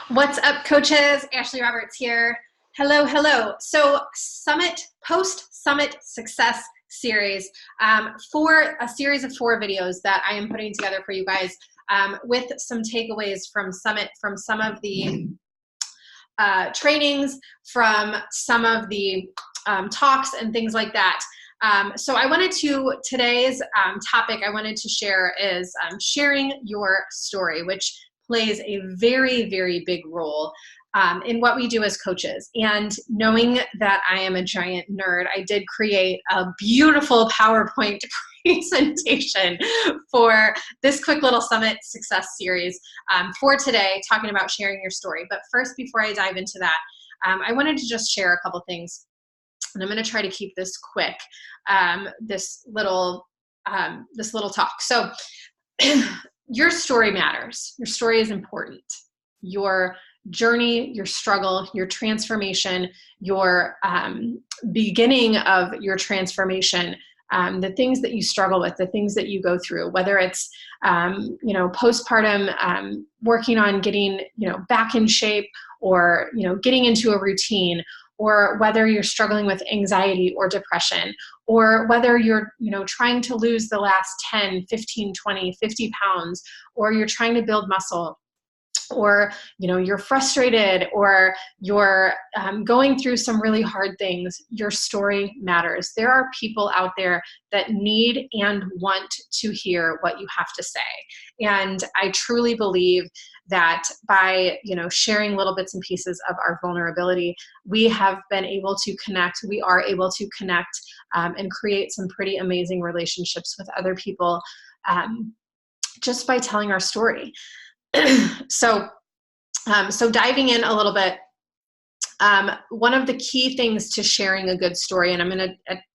What's up, coaches? Ashley Roberts here. Hello, hello. So post-summit success series for a series of 4 videos that I am putting together for you guys with some takeaways from Summit, from some of the trainings, from some of the talks and things like that. So today's topic I wanted to share is sharing your story, which plays a very, very big role in what we do as coaches. And knowing that I am a giant nerd, I did create a beautiful PowerPoint presentation for this quick little Summit Success series for today, talking about sharing your story. But first, before I dive into that, I wanted to just share a couple things. And I'm going to try to keep this quick, this little talk. So your story matters. Your story is important. Your journey, your struggle, your transformation, your beginning of your transformation, the things that you struggle with, the things that you go through, whether it's postpartum, working on getting back in shape, or getting into a routine, or whether you're struggling with anxiety or depression, or whether you're trying to lose the last 10, 15, 20, 50 pounds, or you're trying to build muscle, or you're frustrated, or you're going through some really hard things. Your story matters. There are people out there that need and want to hear what you have to say. And I truly believe that by sharing little bits and pieces of our vulnerability, we have been able to connect. We are able to connect and create some pretty amazing relationships with other people just by telling our story. So diving in a little bit, one of the key things to sharing a good story, and I'm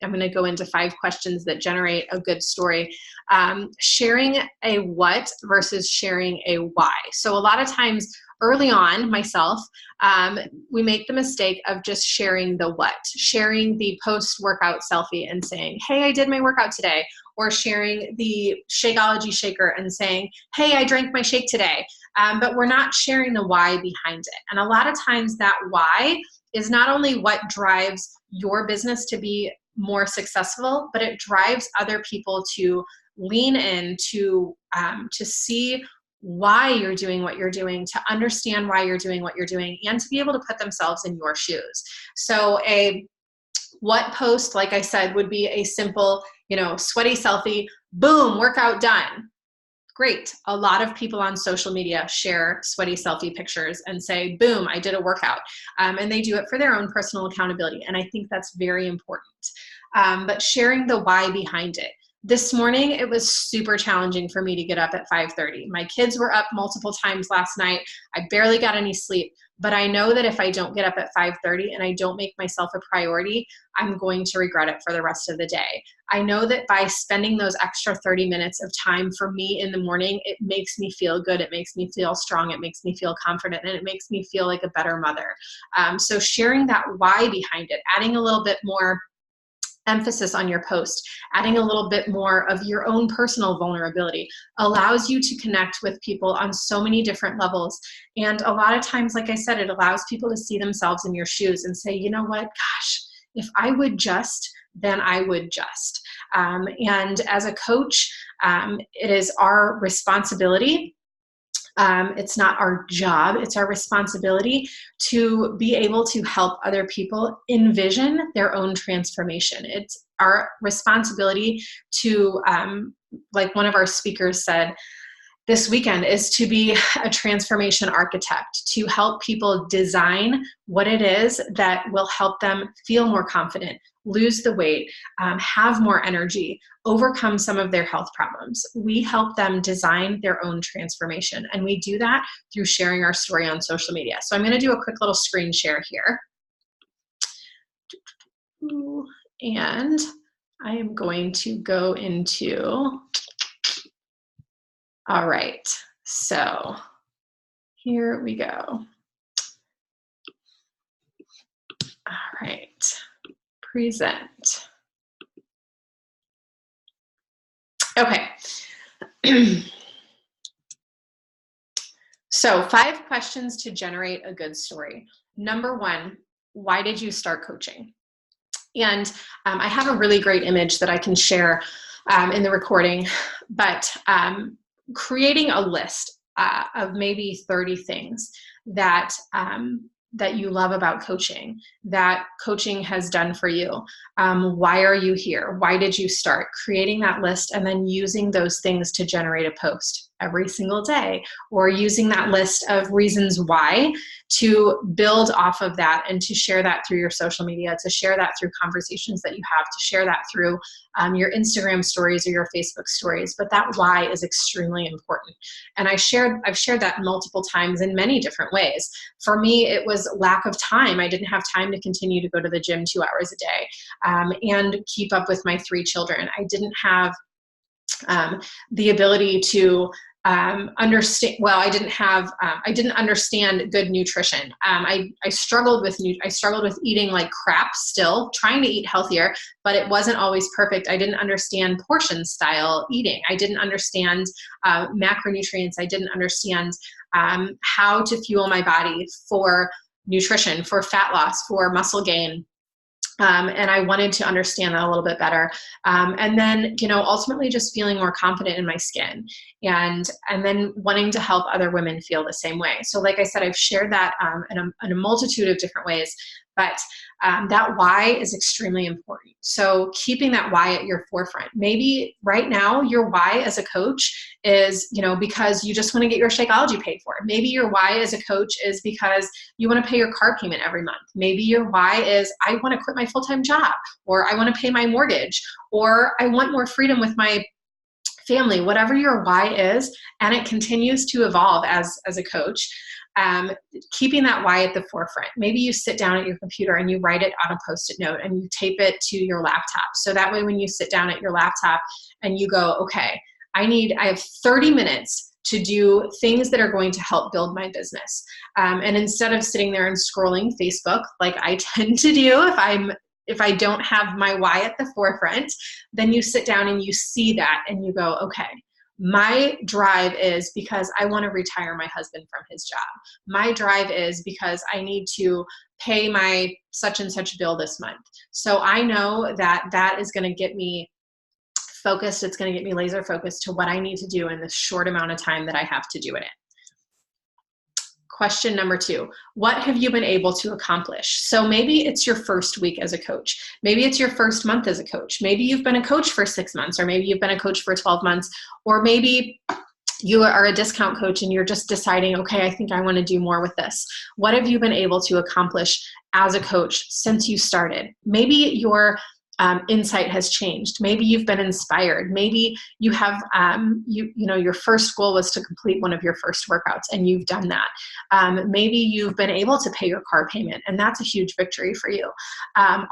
gonna go into 5 questions that generate a good story. Sharing a what versus sharing a why. So a lot of times early on, myself, we make the mistake of just sharing the what, sharing the post-workout selfie and saying, hey, I did my workout today, or sharing the Shakeology shaker and saying, hey, I drank my shake today. But we're not sharing the why behind it. And a lot of times that why is not only what drives your business to be more successful, but it drives other people to lean in, to see why you're doing what you're doing, to understand why you're doing what you're doing, and to be able to put themselves in your shoes. So a what post, like I said, would be a simple, sweaty selfie, boom, workout done. Great. A lot of people on social media share sweaty selfie pictures and say, boom, I did a workout. And they do it for their own personal accountability. And I think that's very important. But sharing the why behind it. This morning, it was super challenging for me to get up at 5:30. My kids were up multiple times last night. I barely got any sleep. But I know that if I don't get up at 5:30 and I don't make myself a priority, I'm going to regret it for the rest of the day. I know that by spending those extra 30 minutes of time for me in the morning, it makes me feel good. It makes me feel strong. It makes me feel confident, and it makes me feel like a better mother. So sharing that why behind it, adding a little bit more emphasis on your post, adding a little bit more of your own personal vulnerability allows you to connect with people on so many different levels. And a lot of times, like I said, it allows people to see themselves in your shoes and say, you know what, gosh, if I would just, then I would just. And as a coach, it is our responsibility. It's not our job, it's our responsibility to be able to help other people envision their own transformation. It's our responsibility to, like one of our speakers said this weekend, is to be a transformation architect, to help people design what it is that will help them feel more confident, lose the weight, have more energy, overcome some of their health problems. We help them design their own transformation, and we do that through sharing our story on social media. So I'm going to do a quick little screen share here. And I am going to go into, all right, so here we go. All right, present. Okay. So 5 questions to generate a good story. Number 1, why did you start coaching? And I have a really great image that I can share in the recording, but creating a list of maybe 30 things that that you love about coaching, that coaching has done for you. Why are you here? Why did you start? Creating that list and then using those things to generate a post every single day, or using that list of reasons why to build off of that and to share that through your social media, to share that through conversations that you have, to share that through your Instagram stories or your Facebook stories. But that why is extremely important. And I've shared that multiple times in many different ways. For me, it was lack of time. I didn't have time to continue to go to the gym 2 hours a day and keep up with my 3 children. I didn't have the ability to understand. Well, I didn't understand good nutrition. I struggled with eating like crap still, trying to eat healthier, but it wasn't always perfect. I didn't understand portion style eating. I didn't understand macronutrients. I didn't understand how to fuel my body for nutrition, for fat loss, for muscle gain. And I wanted to understand that a little bit better. And then, ultimately just feeling more confident in my skin and then wanting to help other women feel the same way. So like I said, I've shared that in a multitude of different ways, but that why is extremely important. So keeping that why at your forefront. Maybe right now your why as a coach is, because you just want to get your Shakeology paid for. Maybe your why as a coach is because you want to pay your car payment every month. Maybe your why is I want to quit my full-time job, or I want to pay my mortgage, or I want more freedom with my family. Whatever your why is, and it continues to evolve as a coach. Keeping that why at the forefront. Maybe you sit down at your computer and you write it on a Post-it note and you tape it to your laptop. So that way when you sit down at your laptop and you go, okay, I have 30 minutes to do things that are going to help build my business. And instead of sitting there and scrolling Facebook, like I tend to do if I don't have my why at the forefront, then you sit down and you see that and you go, okay, my drive is because I want to retire my husband from his job. My drive is because I need to pay my such and such bill this month. So I know that is going to get me focused. It's going to get me laser focused to what I need to do in the short amount of time that I have to do it in. Question number 2, what have you been able to accomplish? So maybe it's your first week as a coach. Maybe it's your first month as a coach. Maybe you've been a coach for 6 months, or maybe you've been a coach for 12 months, or maybe you are a discount coach and you're just deciding, okay, I think I want to do more with this. What have you been able to accomplish as a coach since you started? Maybe your insight has changed. Maybe you've been inspired. Maybe you have, your first goal was to complete one of your first workouts and you've done that. Maybe you've been able to pay your car payment and that's a huge victory for you.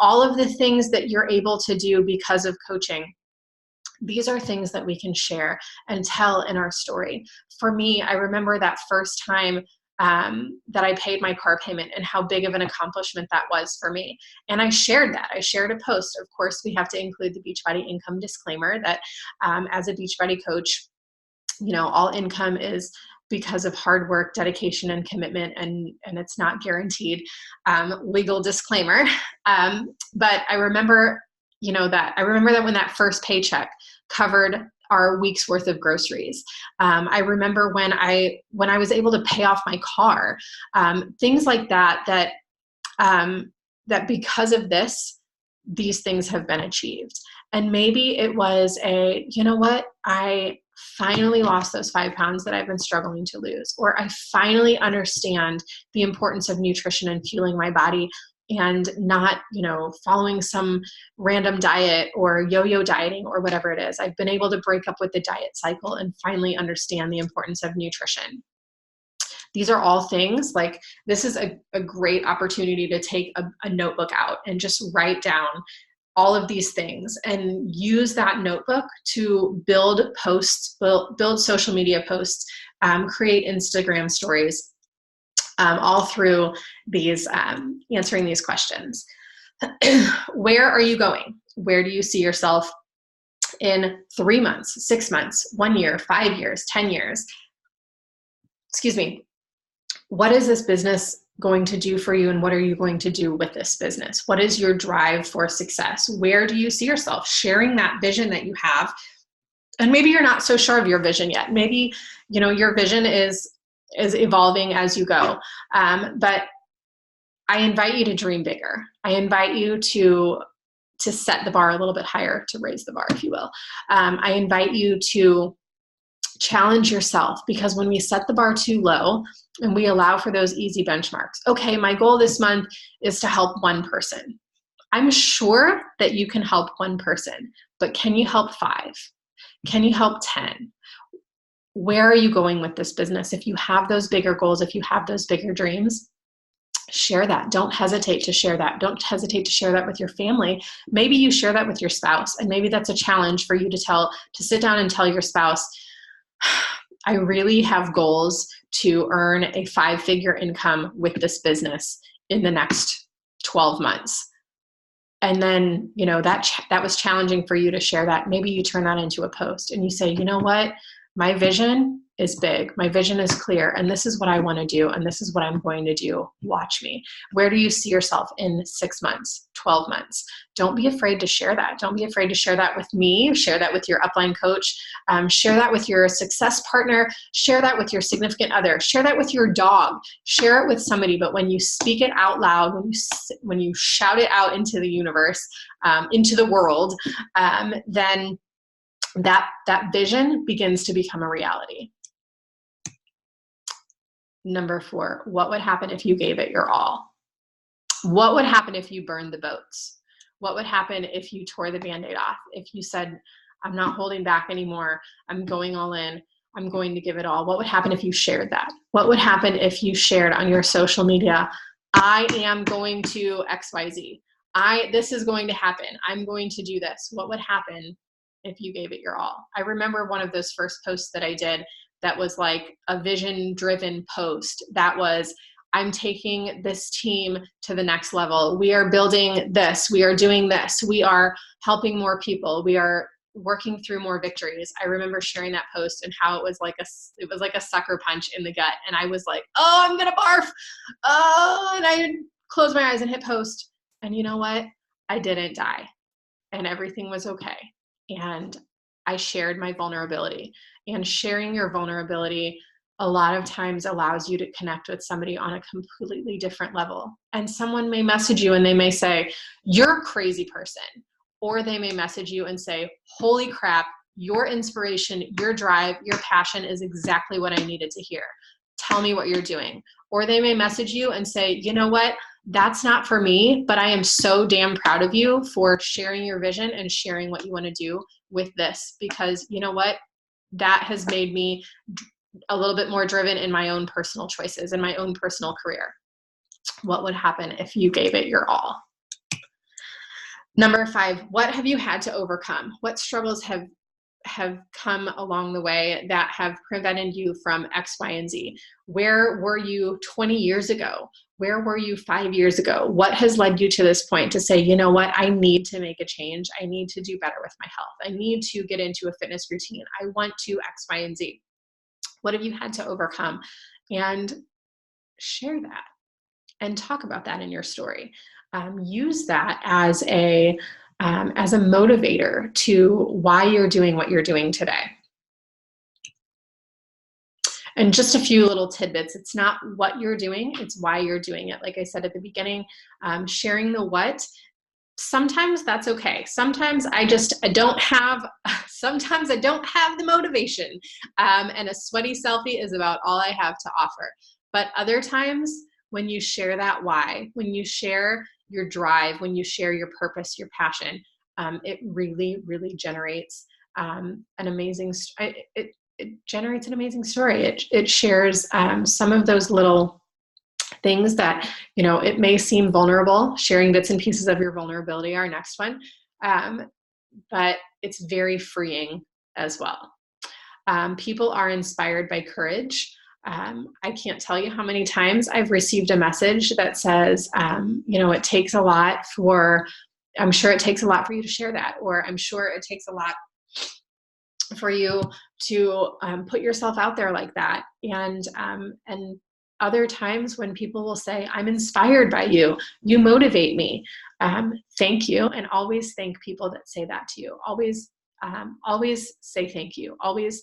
All of the things that you're able to do because of coaching, these are things that we can share and tell in our story. For me, I remember that first time that I paid my car payment and how big of an accomplishment that was for me. And I shared that. I shared a post. Of course, we have to include the Beachbody income disclaimer that as a Beachbody coach, all income is because of hard work, dedication, and commitment, and it's not guaranteed. Legal disclaimer. But I remember, that when that first paycheck covered our week's worth of groceries. I remember when I was able to pay off my car, things like that because of this, these things have been achieved. And maybe it was I finally lost those 5 pounds that I've been struggling to lose, or I finally understand the importance of nutrition and fueling my body and not, following some random diet or yo-yo dieting or whatever it is. I've been able to break up with the diet cycle and finally understand the importance of nutrition. These are all things like this is a great opportunity to take a notebook out and just write down all of these things and use that notebook to build posts, build social media posts, create Instagram stories, all through these answering these questions. Where are you going? Where do you see yourself in 3 months, 6 months, 1 year, 5 years, 10 years? Excuse me. what is this business going to do for you, and what are you going to do with this business? What is your drive for success? Where do you see yourself? Sharing that vision that you have. And maybe you're not so sure of your vision yet. Maybe, your vision is evolving as you go. But I invite you to dream bigger. I invite you to set the bar a little bit higher, to raise the bar, if you will. I invite you to challenge yourself, because when we set the bar too low and we allow for those easy benchmarks, okay, my goal this month is to help one person. I'm sure that you can help one person, but can you help 5? Can you help 10? Where are you going with this business? If you have those bigger goals, if you have those bigger dreams, share that. Don't hesitate to share that. Don't hesitate to share that with your family. Maybe you share that with your spouse, and maybe that's a challenge for you to sit down and tell your spouse, I really have goals to earn a 5-figure income with this business in the next 12 months. And then, that was challenging for you to share that. Maybe you turn that into a post and you say, you know what? My vision is big. My vision is clear, and this is what I want to do, and this is what I'm going to do. Watch me. Where do you see yourself in 6 months, 12 months? Don't be afraid to share that. Don't be afraid to share that with me. Share that with your upline coach. Share that with your success partner. Share that with your significant other. Share that with your dog. Share it with somebody. But when you speak it out loud, when you shout it out into the universe, into the world, then that vision begins to become a reality. Number 4, what would happen if you gave it your all? What would happen if you burned the boats? What would happen if you tore the Band-Aid off? If you said, I'm not holding back anymore, I'm going all in, I'm going to give it all? What would happen if you shared that? What would happen if you shared on your social media, I am going to XYZ. This is going to happen. I'm going to do this. What would happen if you gave it your all? I remember one of those first posts that I did that was like a vision-driven post. That was, I'm taking this team to the next level. We are building this. We are doing this. We are helping more people. We are working through more victories. I remember sharing that post and how it was like a sucker punch in the gut. And I was like, oh, I'm gonna barf. Oh, and I closed my eyes and hit post. And you know what? I didn't die, and everything was okay. And I shared my vulnerability. And sharing your vulnerability a lot of times allows you to connect with somebody on a completely different level. And someone may message you and they may say, you're a crazy person. Or they may message you and say, holy crap, your inspiration, your drive, your passion is exactly what I needed to hear. Tell me what you're doing. Or they may message you and say, you know what? That's not for me, but I am so damn proud of you for sharing your vision and sharing what you want to do with this, because you know what? That has made me a little bit more driven in my own personal choices and my own personal career. What would happen if you gave it your all? Number 5, what have you had to overcome? What struggles have come along the way that have prevented you from X, Y, and Z? Where were you 20 years ago? Where were you 5 years ago? What has led you to this point to say, you know what, I need to make a change. I need to do better with my health. I need to get into a fitness routine. I want to X, Y, and Z. What have you had to overcome? And share that and talk about that in your story. Use that as a motivator to why you're doing what you're doing today. And just a few little tidbits. It's not what you're doing, it's why you're doing it. Like I said at the beginning, sharing the what, sometimes that's okay. Sometimes I don't have the motivation. And a sweaty selfie is about all I have to offer. But other times, when you share that why, when you share your drive, when you share your purpose, your passion, it really, really generates an amazing. It generates an amazing story. It shares some of those little things that, it may seem vulnerable. Sharing bits and pieces of your vulnerability, our next one, but it's very freeing as well. People are inspired by courage. I can't tell you how many times I've received a message that says, it takes a lot I'm sure it takes a lot for you to share that, or I'm sure it takes a lot for you to put yourself out there like that. And other times when people will say, I'm inspired by you, you motivate me. Thank you. And always thank people that say that to you. Always say thank you. Always,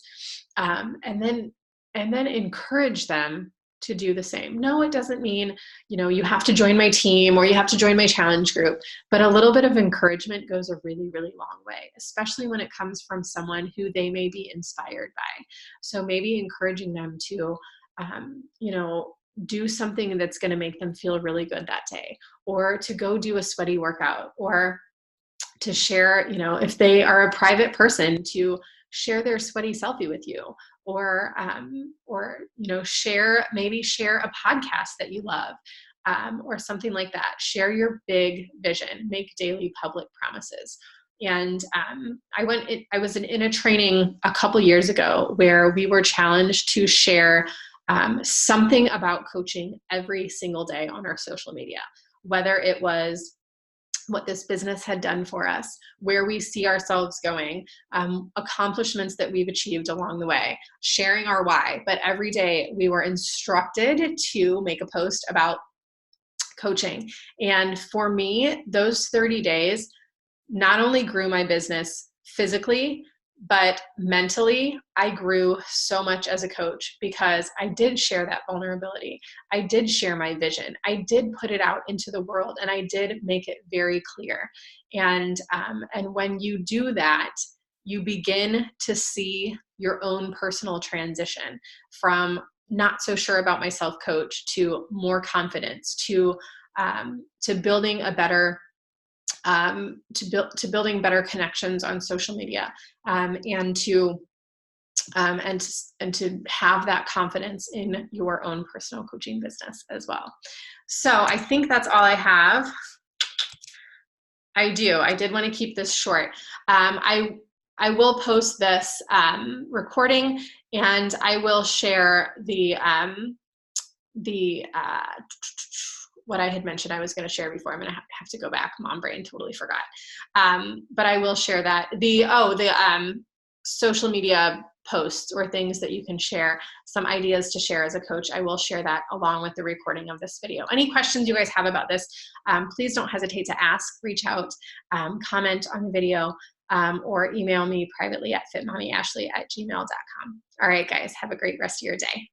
and then encourage them to do the same. No, it doesn't mean, you have to join my team or you have to join my challenge group, but a little bit of encouragement goes a really, really long way, especially when it comes from someone who they may be inspired by. So maybe encouraging them to, do something that's going to make them feel really good that day, or to go do a sweaty workout, or to share, if they are a private person, to share their sweaty selfie with you, or share a podcast that you love, or something like that. Share your big vision, make daily public promises. And I was in a training a couple years ago where we were challenged to share something about coaching every single day on our social media, whether it was what this business had done for us, where we see ourselves going, accomplishments that we've achieved along the way, sharing our why. But every day we were instructed to make a post about coaching. And for me, those 30 days not only grew my business physically, but mentally, I grew so much as a coach because I did share that vulnerability. I did share my vision. I did put it out into the world, and I did make it very clear. And when you do that, you begin to see your own personal transition from not so sure about myself coach to more confidence, to building a better to building better connections on social media, and to have that confidence in your own personal coaching business as well. So I think that's all I have. I did want to keep this short. I will post this recording, and I will share what I had mentioned I was going to share before. I'm going to have to go back. Mom brain, totally forgot. But I will share that. The social media posts or things that you can share, some ideas to share as a coach. I will share that along with the recording of this video. Any questions you guys have about this, please don't hesitate to ask, reach out, comment on the video, or email me privately at fitmommyashley@gmail.com. All right, guys, have a great rest of your day.